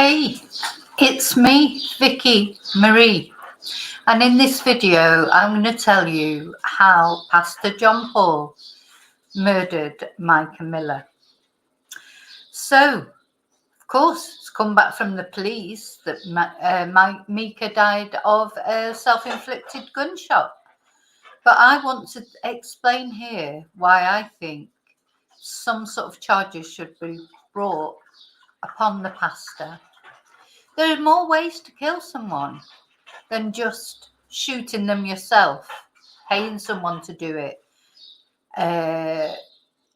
Hey, it's me, Vicki Marie, and in this video I'm going to tell you how Pastor John Paul murdered Mica Miller. So, of course, it's come back from the police that Mica died of a self-inflicted gunshot. But I want to explain here why I think some sort of charges should be brought upon the pastor. There are more ways to kill someone than just shooting them yourself, paying someone to do it.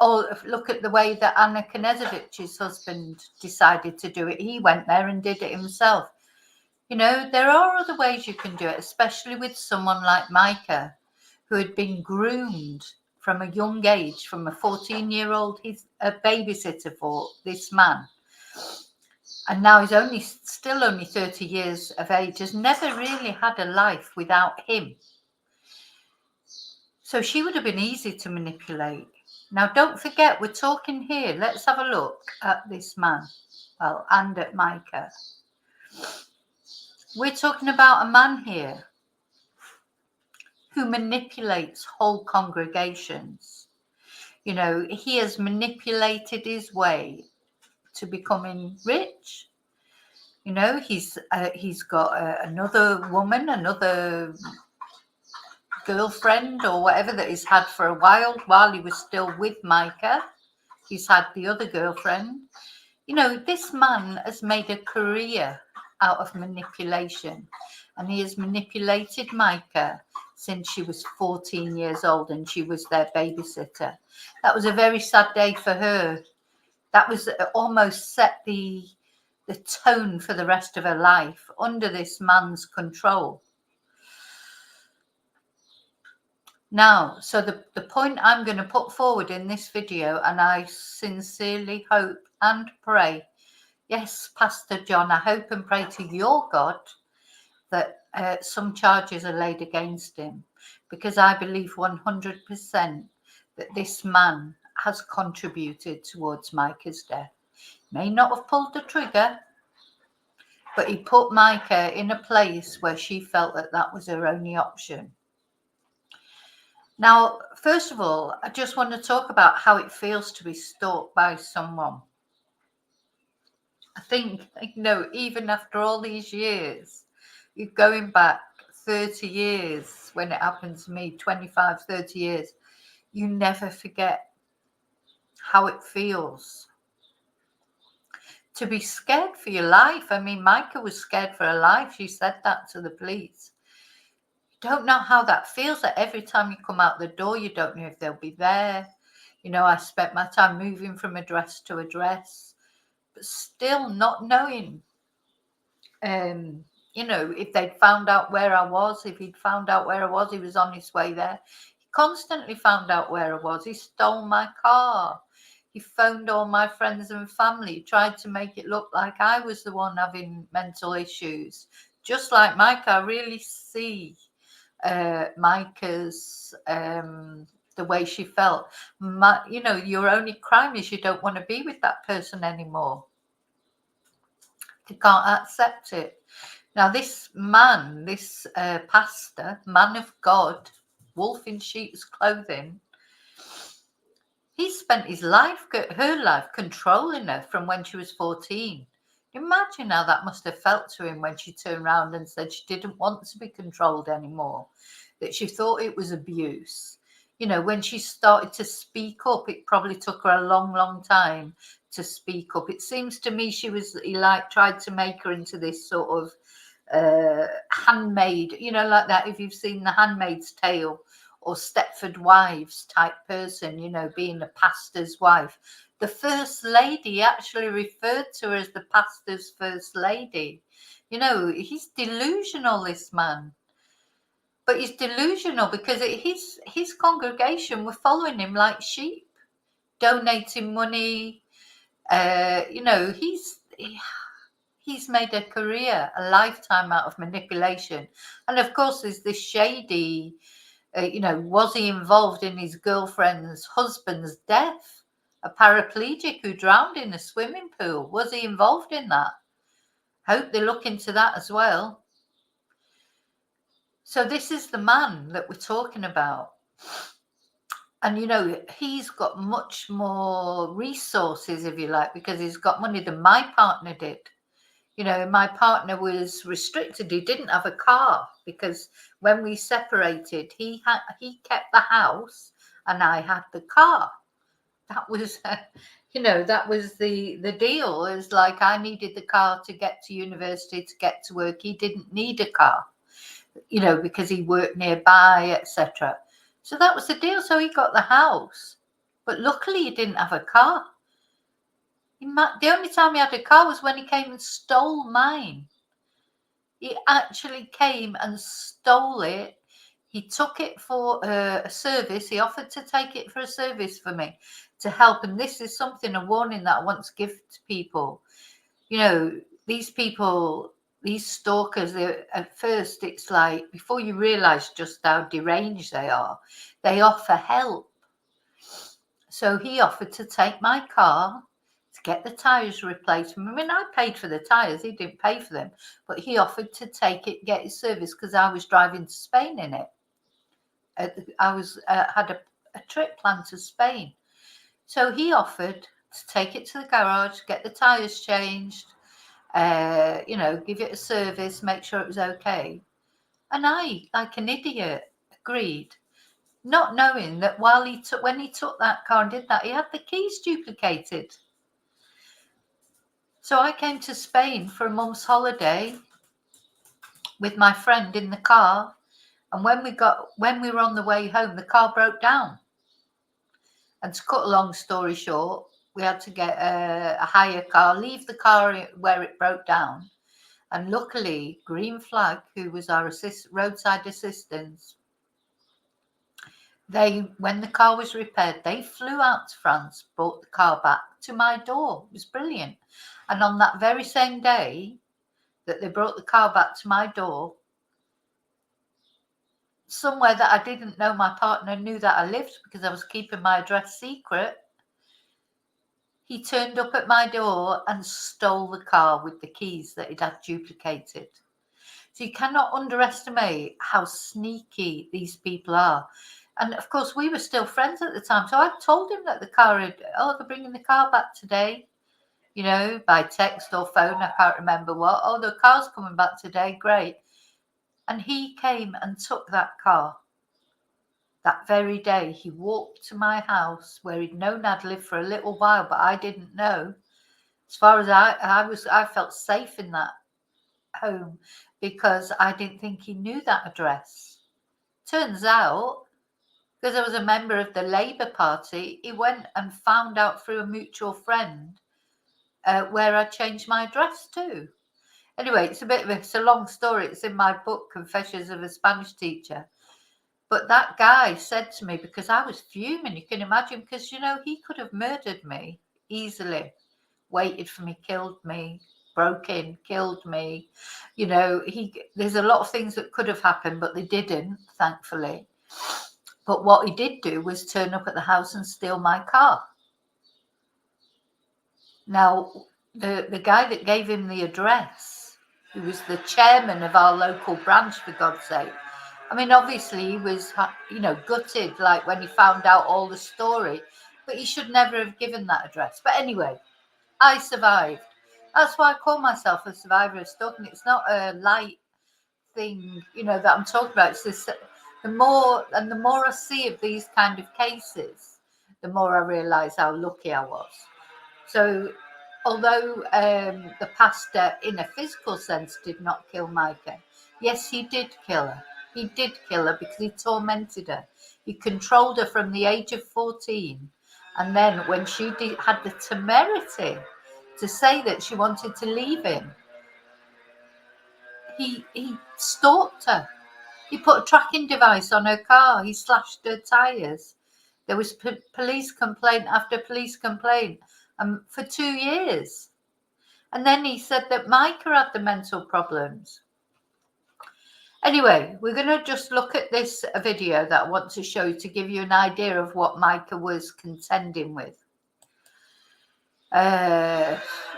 Or look at the way that Anna Knezevich's husband decided to do it. He went there and did it himself. You know, there are other ways you can do it, especially with someone like Mica, who had been groomed from a young age, from a 14-year-old. He's a babysitter for this man. And now he's still only 30 years of age, has never really had a life without him. So she would have been easy to manipulate. Now, don't forget, we're talking here. Let's have a look at this man, well, and at Mica. We're talking about a man here who manipulates whole congregations. You know, he has manipulated his way to becoming rich. You know, he's got another woman, another girlfriend or whatever that he's had for a while he was still with Mica. He's had the other girlfriend. You know, this man has made a career out of manipulation, and he has manipulated Mica since she was 14 years old and she was their babysitter. That was a very sad day for her. That was almost set the tone for the rest of her life under this man's control. Now, so the point I'm going to put forward in this video, and I sincerely hope and pray, yes, Pastor John, I hope and pray to your God that some charges are laid against him, because I believe 100% that this man has contributed towards Mica's death. May not have pulled the trigger, but he put Mica in a place where she felt that that was her only option. Now, first of all, I just want to talk about how it feels to be stalked by someone. I think, you know, even after all these years, you're going back 30 years when it happened to me, 25, 30 years, you never forget how it feels to be scared for your life. I mean, Mica was scared for her life. She said that to the police. You don't know how that feels, that every time you come out the door, you don't know if they'll be there. You know, I spent my time moving from address to address, but still not knowing, you know, if they'd found out where I was. If he'd found out where I was, he was on his way there. He constantly found out where I was. He stole my car. He phoned all my friends and family. He tried to make it look like I was the one having mental issues. Just like Mica, I really see Mica's, the way she felt. You know, your only crime is you don't want to be with that person anymore. You can't accept it. Now, this man, this pastor, man of God, wolf in sheep's clothing, he spent his life, her life, controlling her from when she was 14. Imagine how that must have felt to him when she turned around and said she didn't want to be controlled anymore, that she thought it was abuse. You know, when she started to speak up, it probably took her a long, long time to speak up. It seems to me he tried to make her into this sort of handmaid, you know, like that. If you've seen The Handmaid's Tale or Stepford Wives type person, you know, being a pastor's wife. The first lady actually referred to her as the pastor's first lady. You know, he's delusional, this man. But he's delusional because his congregation were following him like sheep, donating money. You know, he's made a career, a lifetime out of manipulation. And of course, there's this shady, you know, was he involved in his girlfriend's husband's death? A paraplegic who drowned in a swimming pool. Was he involved in that? Hope they look into that as well. So this is the man that we're talking about. And, you know, he's got much more resources, if you like, because he's got money than my partner did. You know, my partner was restricted. He didn't have a car because when we separated, he kept the house and I had the car. That was, you know, that was the deal. It was like I needed the car to get to university, to get to work. He didn't need a car, you know, because he worked nearby, etc. So that was the deal. So he got the house, but luckily he didn't have a car. The only time he had a car was when he came and stole mine. He actually came and stole it. He took it for a service. He offered to take it for a service for me to help. And this is something, a warning that I want to give to people. You know, these people, these stalkers, at first it's like, before you realize just how deranged they offer help. So he offered to take my car to get the tyres replaced. I mean, I paid for the tyres, he didn't pay for them, but he offered to take it, get it serviced, because I was driving to Spain in it. I was had a trip planned to Spain. So he offered to take it to the garage, get the tyres changed, you know, give it a service, make sure it was okay. And I, like an idiot, agreed, not knowing that when he took that car and did that, he had the keys duplicated. So I came to Spain for a month's holiday with my friend in the car, and when we were on the way home, the car broke down. And to cut a long story short, we had to get a hire car, leave the car where it broke down, and luckily, Green Flag, who was our roadside assistance, when the car was repaired, they flew out to France, brought the car back to my door. It was brilliant. And on that very same day that they brought the car back to my door, somewhere that I didn't know my partner knew that I lived because I was keeping my address secret, he turned up at my door and stole the car with the keys that he'd had duplicated. So you cannot underestimate how sneaky these people are. And of course, we were still friends at the time. So I told him that they're bringing the car back today, you know, by text or phone. I can't remember what. Oh, the car's coming back today. Great. And he came and took that car. That very day, he walked to my house where he'd known I'd lived for a little while, but I didn't know. As far as I felt safe in that home because I didn't think he knew that address. Turns out, because I was a member of the Labour Party, he went and found out through a mutual friend where I changed my address to. Anyway, it's a long story. It's in my book, Confessions of a Spanish Teacher. But that guy said to me, because I was fuming, you can imagine, because, you know, he could have murdered me easily, waited for me, killed me, broke in, killed me. You know, there's a lot of things that could have happened, but they didn't, thankfully. But what he did do was turn up at the house and steal my car. Now, the guy that gave him the address, who was the chairman of our local branch, for God's sake, I mean, obviously he was, you know, gutted, like when he found out all the story, but he should never have given that address. But anyway, I survived. That's why I call myself a survivor of stalking. It's not a light thing, you know, that I'm talking about. It's this, the more I see of these kind of cases, the more I realise how lucky I was. So, although the pastor, in a physical sense, did not kill Mica, yes, he did kill her. He did kill her because he tormented her. He controlled her from the age of 14. And then when she had the temerity to say that she wanted to leave him, he stalked her. He put a tracking device on her car. He slashed her tyres. There was police complaint after police complaint for 2 years. And then he said that Mica had the mental problems. Anyway, we're going to just look at this video that I want to show you to give you an idea of what Mica was contending with.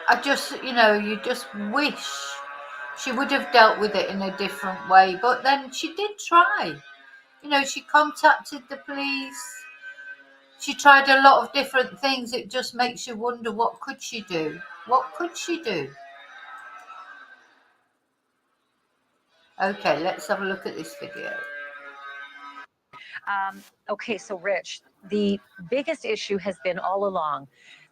I just, you just wish she would have dealt with it in a different way. But then she did try. She contacted the police. She tried a lot of different things. It just makes you wonder, what could she do? What could she do? Okay, let's have a look at this video. Okay, so Rich, the biggest issue has been all along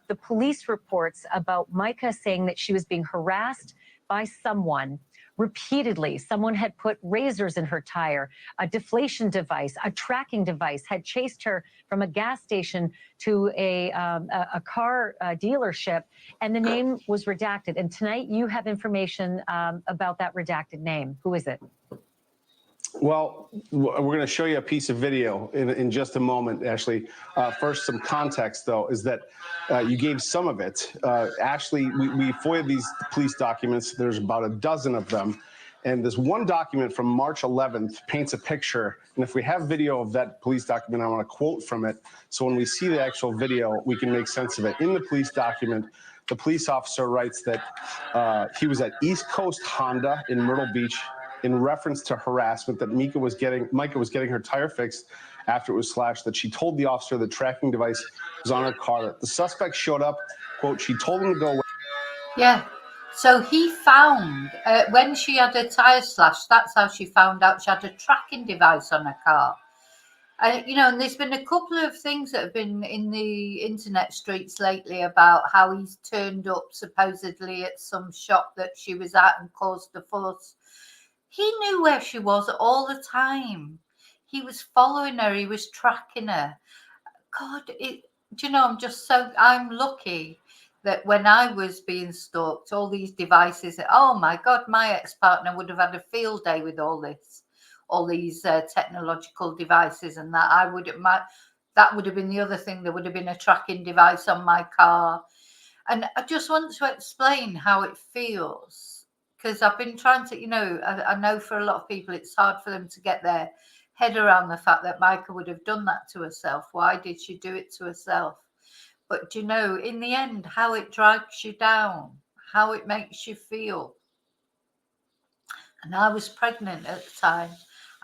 the police reports about Mica saying that she was being harassed by someone repeatedly. Someone had put razors in her tire, a deflation device, a tracking device, had chased her from a gas station to a car dealership, and the name was redacted. And tonight you have information about that redacted name. Who is it? Well, we're going to show you a piece of video in just a moment, Ashley. First, some context, though, is that you gave some of it. Ashley, we FOIA'd these police documents. There's about a dozen of them. And this one document from March 11th paints a picture. And if we have video of that police document, I want to quote from it. So when we see the actual video, we can make sense of it. In the police document, the police officer writes that he was at East Coast Honda in Myrtle Beach in reference to harassment, that Mica was getting her tire fixed after it was slashed, that she told the officer the tracking device was on her car, that the suspect showed up, quote, she told him to go away. Yeah. So he found, when she had a tire slash, that's how she found out she had a tracking device on her car. And there's been a couple of things that have been in the internet streets lately about how he's turned up supposedly at some shop that she was at and caused a fuss. He knew where she was all the time. He was following her. He was tracking her. God, I'm lucky that when I was being stalked, all these devices, oh my God, my ex-partner would have had a field day with all these technological devices, and that that would have been the other thing. There would have been a tracking device on my car. And I just want to explain how it feels, because I've been trying to, I know for a lot of people it's hard for them to get their head around the fact that Mica would have done that to herself. Why did she do it to herself? But in the end, how it drags you down, how it makes you feel. And I was pregnant at the time.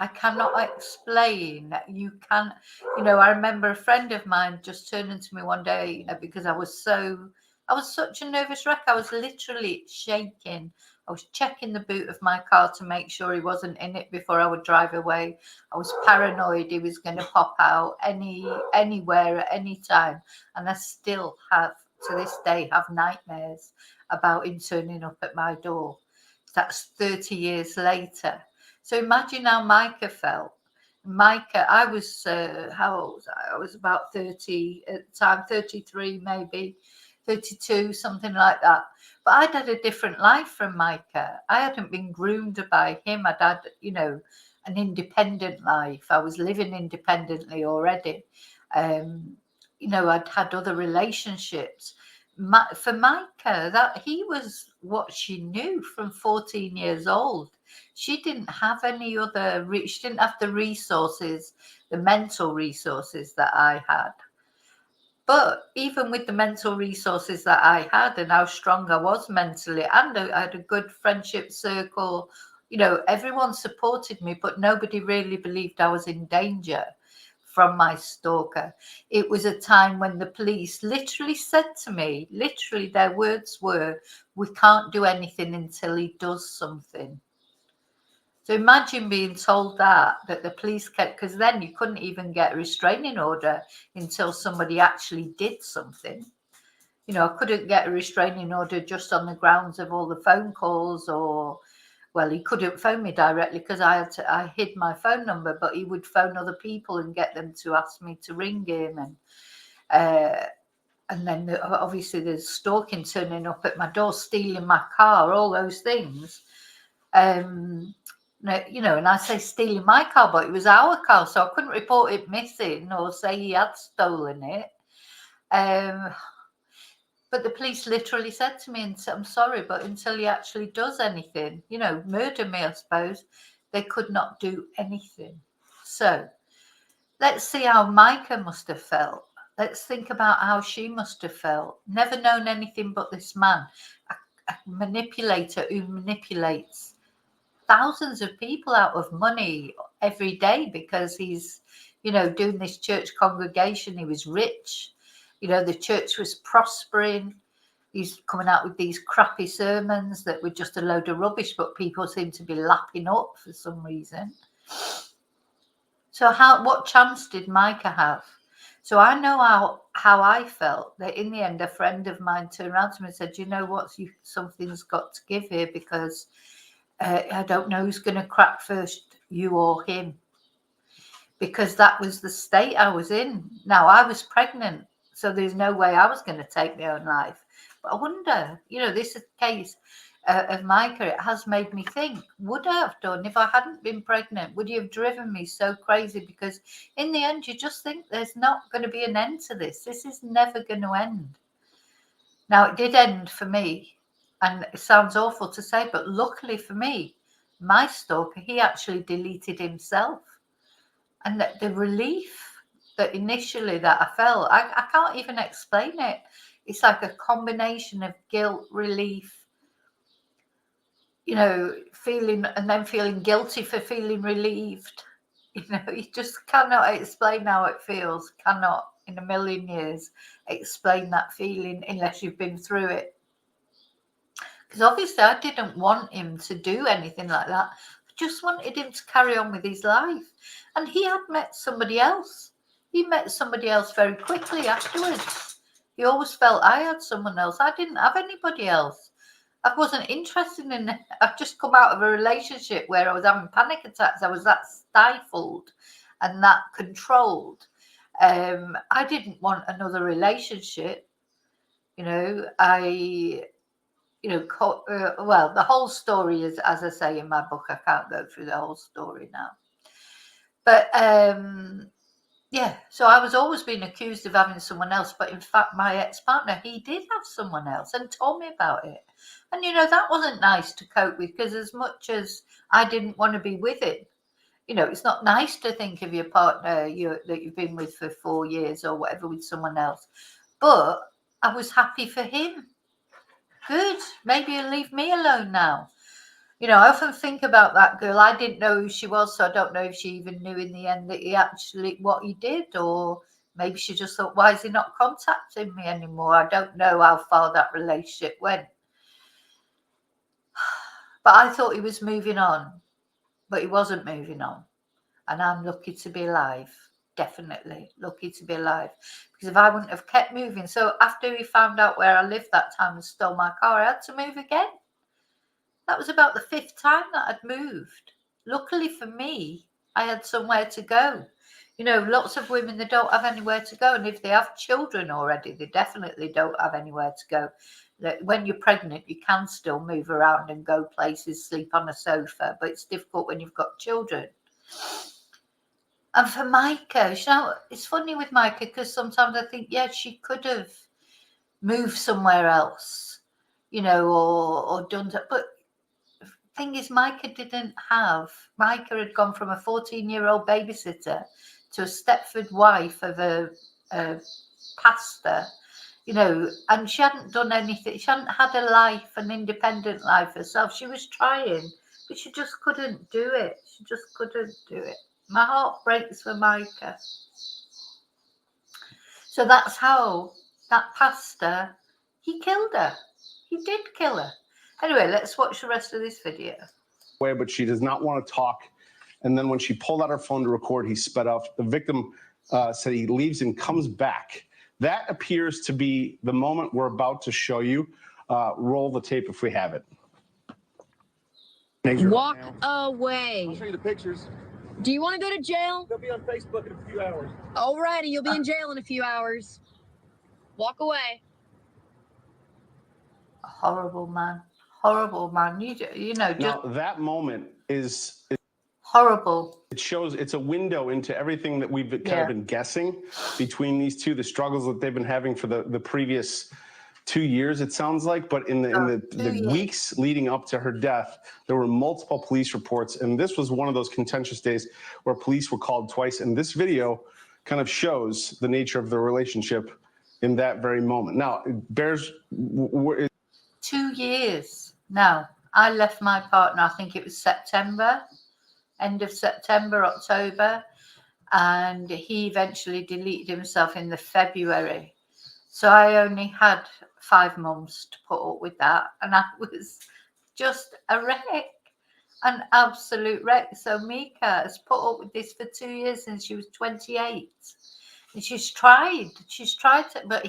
I cannot explain. You can't, I remember a friend of mine just turning to me one day because I was such a nervous wreck. I was literally shaking. I was checking the boot of my car to make sure he wasn't in it before I would drive away. I was paranoid he was going to pop out anywhere at any time. And I still have, to this day, have nightmares about him turning up at my door. That's 30 years later. So imagine how Mica felt. Mica, I was, how old was I? I was about 30 at the time, 33 maybe, 32, something like that. But I'd had a different life from Mica. I hadn't been groomed by him. I'd had, an independent life. I was living independently already. I'd had other relationships. For Mica, that he was what she knew from 14 years old. She didn't have any other, she didn't have the resources, the mental resources that I had. But even with the mental resources that I had and how strong I was mentally, and I had a good friendship circle, everyone supported me, but nobody really believed I was in danger from my stalker. It was a time when the police literally said to me, literally their words were, we can't do anything until he does something. So imagine being told that the police kept, because then you couldn't even get a restraining order until somebody actually did something. I couldn't get a restraining order just on the grounds of all the phone calls, or, well, he couldn't phone me directly because I hid my phone number, but he would phone other people and get them to ask me to ring him. And then obviously there's stalking, turning up at my door, stealing my car, all those things. And I say stealing my car, but it was our car, so I couldn't report it missing or say he had stolen it. But the police literally said to me, and I'm sorry, but until he actually does anything, murder me, I suppose, they could not do anything. So let's see how Mica must have felt. let's think about how she must have felt. Never known anything but this man, a manipulator who manipulates thousands of people out of money every day because he's, doing this church congregation. He was rich. The church was prospering. He's coming out with these crappy sermons that were just a load of rubbish, but people seem to be lapping up for some reason. So what chance did Mica have? So I know how I felt, that in the end, a friend of mine turned around to me and said, you know what, something's got to give here, because I don't know who's going to crack first, you or him. Because that was the state I was in. Now, I was pregnant, so there's no way I was going to take my own life. But I wonder, this is the case of Mica. It has made me think, would I have done if I hadn't been pregnant? Would he have driven me so crazy? Because in the end, you just think there's not going to be an end to this. This is never going to end. Now, it did end for me. And it sounds awful to say, but luckily for me, my stalker, he actually deleted himself. And the relief that initially that I felt, I can't even explain it. It's like a combination of guilt, relief, feeling, and then feeling guilty for feeling relieved. You just cannot explain how it feels. Cannot in a million years explain that feeling unless you've been through it. Because obviously I didn't want him to do anything like that. I just wanted him to carry on with his life. And he had met somebody else. He met somebody else very quickly afterwards. He always felt I had someone else. I didn't have anybody else. I wasn't interested in it. I've just come out of a relationship where I was having panic attacks. I was that stifled and that controlled. I didn't want another relationship. Well, the whole story is, as I say in my book, I can't go through the whole story now. But yeah, so I was always being accused of having someone else. But in fact, my ex-partner, he did have someone else and told me about it. And, that wasn't nice to cope with, because as much as I didn't want to be with it, it's not nice to think of your partner that you've been with for 4 years or whatever with someone else. But I was happy for him. Good. Maybe he'll leave me alone now. I often think about that girl. I didn't know who she was, so I don't know if she even knew in the end that what he did, or maybe she just thought, why is he not contacting me anymore? I don't know how far that relationship went. But I thought he was moving on, but he wasn't moving on. And I'm lucky to be alive. Definitely lucky to be alive. Because if I wouldn't have kept moving. So after he found out where I lived that time and stole my car, I had to move again. That was about the 5th time that I'd moved. Luckily for me, I had somewhere to go. Lots of women, they don't have anywhere to go. And if they have children already, they definitely don't have anywhere to go. When you're pregnant, you can still move around and go places, sleep on a sofa. But it's difficult when you've got children. And for Mica, it's funny with Mica, because sometimes I think, yeah, she could have moved somewhere else, or done that. But thing is, Mica had gone from a 14-year-old babysitter to a Stepford wife of a pastor, and she hadn't done anything. She hadn't had a life, an independent life herself. She was trying, but she just couldn't do it. She just couldn't do it. My heart breaks for Mica. So that's how that pastor, he killed her. He did kill her. Anyway, let's watch the rest of this video. But she does not want to talk. And then when she pulled out her phone to record, he sped off. The victim said he leaves and comes back. That appears to be the moment we're about to show you. Roll the tape if we have it. Walk away. I'll show you the pictures. Do you want to go to jail? They'll be on Facebook in a few hours. Alrighty, you'll be in jail in a few hours. Walk away. A horrible man. Horrible man. Just Now, that moment is horrible. it shows, it's a window into everything that we've kind of been guessing between these two, the struggles that they've been having for the previous 2 years, it sounds like. But in the weeks leading up to her death, there were multiple police reports. And this was one of those contentious days where police were called twice. And this video kind of shows the nature of the relationship in that very moment. Now, it bears 2 years. Now, I left my partner, I think it was September, end of September, October, and he eventually deleted himself in the February. So I only had 5 months to put up with that, and I was just a wreck, an absolute wreck. So Mica has put up with this for 2 years since she was 28, and she's tried to, but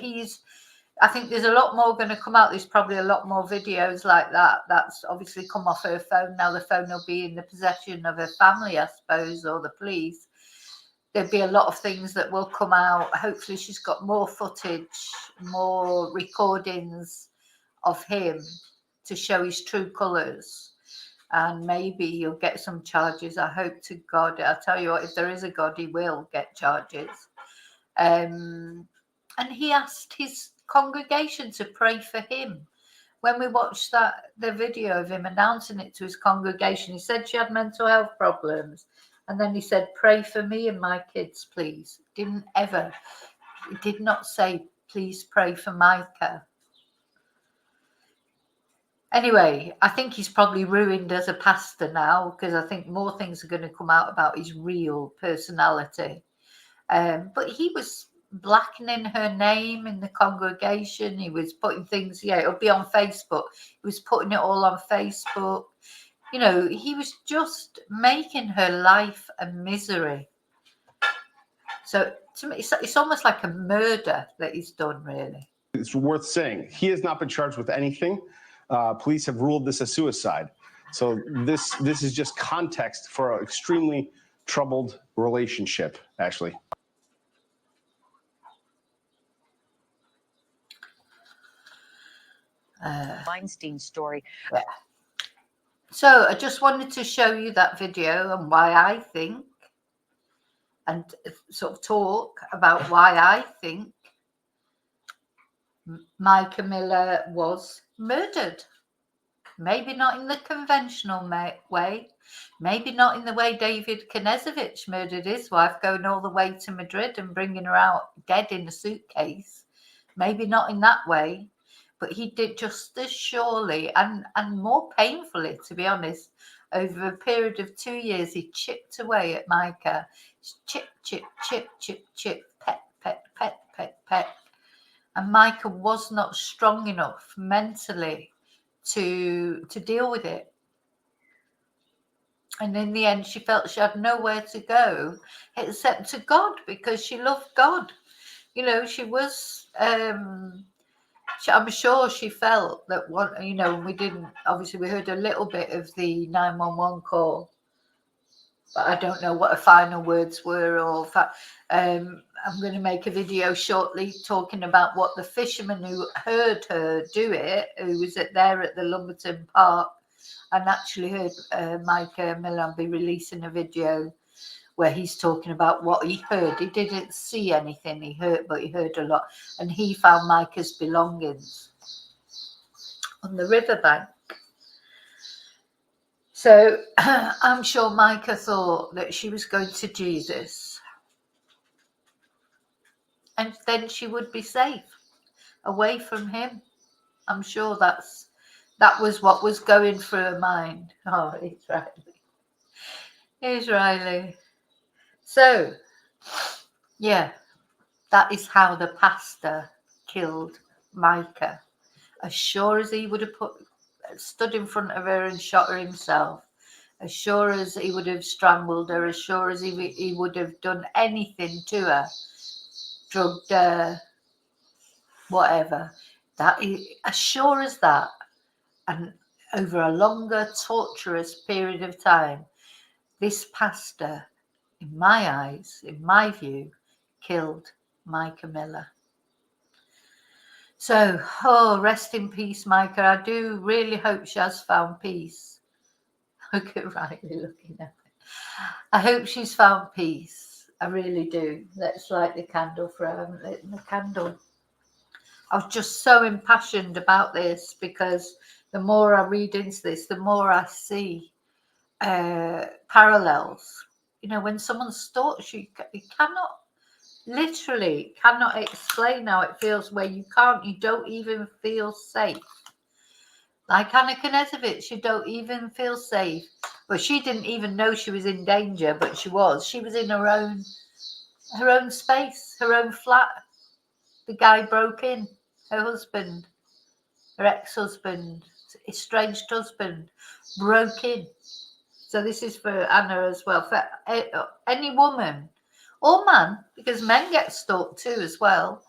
I think there's a lot more going to come out. There's probably a lot more videos like that. That's obviously come off her phone. Now the phone will be in the possession of her family, I suppose, or the police. There'll be a lot of things that will come out. Hopefully she's got more footage, more recordings of him to show his true colours. And maybe you'll get some charges. I hope to God. I'll tell you what, if there is a God, he will get charges. And he asked his congregation to pray for him. When we watched the video of him announcing it to his congregation, he said she had mental health problems. And then he said, pray for me and my kids, please. He did not say, please pray for Mica. Anyway, I think he's probably ruined as a pastor now, because I think more things are going to come out about his real personality. But he was blackening her name in the congregation. He was putting things, it'll be on Facebook. He was putting it all on Facebook. You know, he was just making her life a misery. So to me, it's almost like a murder that he's done, really. It's worth saying he has not been charged with anything. Police have ruled this a suicide. So this is just context for an extremely troubled relationship, Ashley. Weinstein story. Yeah. So I just wanted to show you that video and why I think, and sort of talk about why I think Mica Miller was murdered. Maybe not in the conventional way, maybe not in the way David Knežević murdered his wife, going all the way to Madrid and bringing her out dead in a suitcase. Maybe not in that way, but he did just as surely and more painfully, to be honest. Over a period of 2 years, he chipped away at Mica. Chip, chip, chip, chip, chip, pet, pet, pet, pet, pet. And Mica was not strong enough mentally to deal with it. And in the end, she felt she had nowhere to go except to God, because she loved God. You know, she was, I'm sure she felt that we heard a little bit of the 911 call, but I don't know what her final words were. I'm going to make a video shortly talking about what the fisherman who heard her do it, who was there at the Lumberton Park, and actually heard Mica Miller be releasing a video where he's talking about what he heard. He didn't see anything, but he heard a lot. And he found Mica's belongings on the riverbank. So I'm sure Mica thought that she was going to Jesus, and then she would be safe away from him. I'm sure that was what was going through her mind. Oh, it's Riley. So, yeah, that is how the pastor killed Mica. As sure as he would have stood in front of her and shot her himself, as sure as he would have strangled her, as sure as he would have done anything to her, drugged her, whatever, that is, as sure as that, and over a longer torturous period of time, this pastor, in my eyes, in my view, killed Mica Miller. So, rest in peace, Mica. I do really hope she has found peace. Look at Riley looking at it. I hope she's found peace. I really do. Let's light the candle for her. I haven't lit the candle. I was just so impassioned about this, because the more I read into this, the more I see parallels. You know, when someone stalks you, you cannot literally cannot explain how it feels where you don't even feel safe. Like Anna Knežević, you don't even feel safe. Well, she didn't even know she was in danger, but she was. She was in her own space, her own flat. The guy broke in, her husband, her ex-husband, estranged husband, broke in. So this is for Anna as well, for any woman or man, because men get stalked too as well.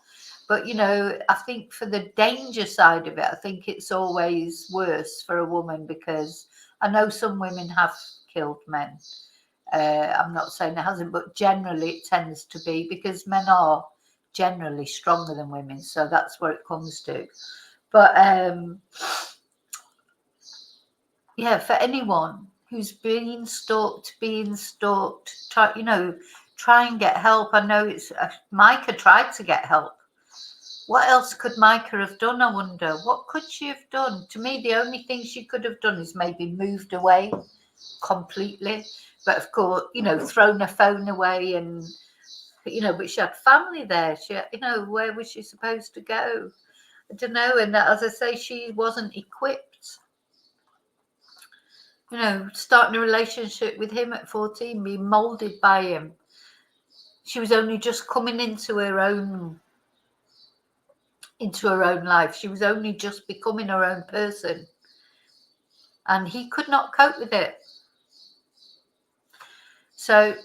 But, you know, I think for the danger side of it, I think it's always worse for a woman, because I know some women have killed men. I'm not saying it hasn't, but generally it tends to be, because men are generally stronger than women. So that's where it comes to. But yeah, for anyone who's being stalked, try and get help. I know it's Mica tried to get help. What else could Mica have done, I wonder? What could she have done? To me, the only thing she could have done is maybe moved away completely. But of course, you know, thrown her phone away, and, you know, but she had family there. She, you know, where was she supposed to go? I don't know. And as I say, she wasn't equipped. You know, starting a relationship with him at 14, being molded by him. She was only just coming into her own life. She was only just becoming her own person. And he could not cope with it. So,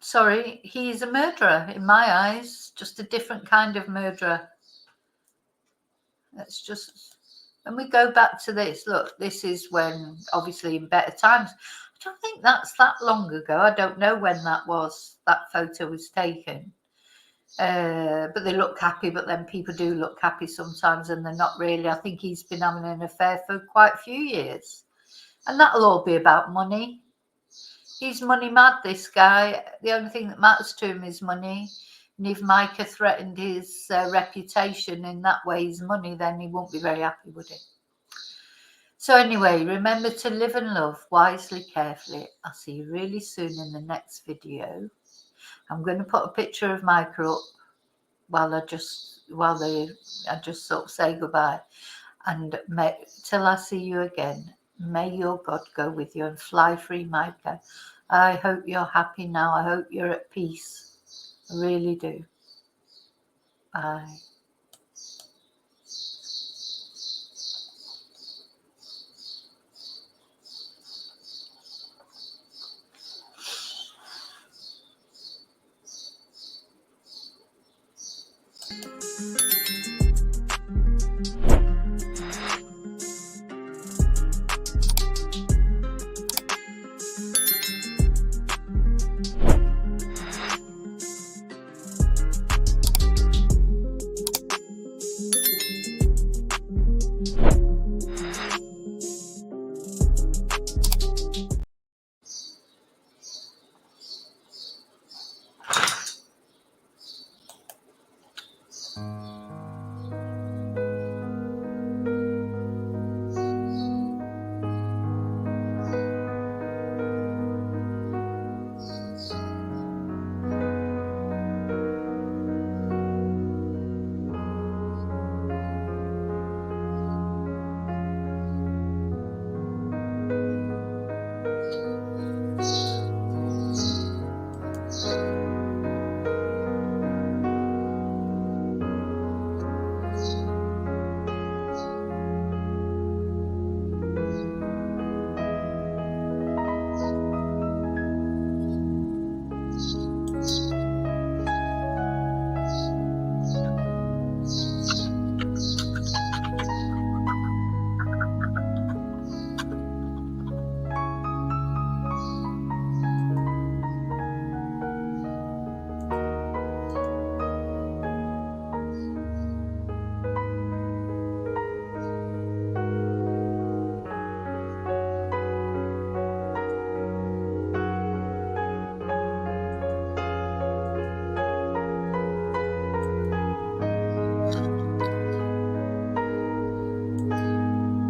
sorry, he's a murderer in my eyes, just a different kind of murderer. That's just, and we go back to this. Look, this is when, obviously, in better times. I don't think that's that long ago. I don't know when that photo was taken. But they look happy, but then people do look happy sometimes, and they're not really. I think he's been having an affair for quite a few years. And that'll all be about money. He's money mad, this guy. The only thing that matters to him is money. And if Mica threatened his reputation in that way, his money, then he won't be very happy, would he? So anyway, remember to live and love wisely, carefully. I'll see you really soon in the next video. I'm going to put a picture of Mica up while I just sort of say goodbye. And till I see you again, may your God go with you and fly free, Mica. I hope you're happy now. I hope you're at peace. I really do. Bye.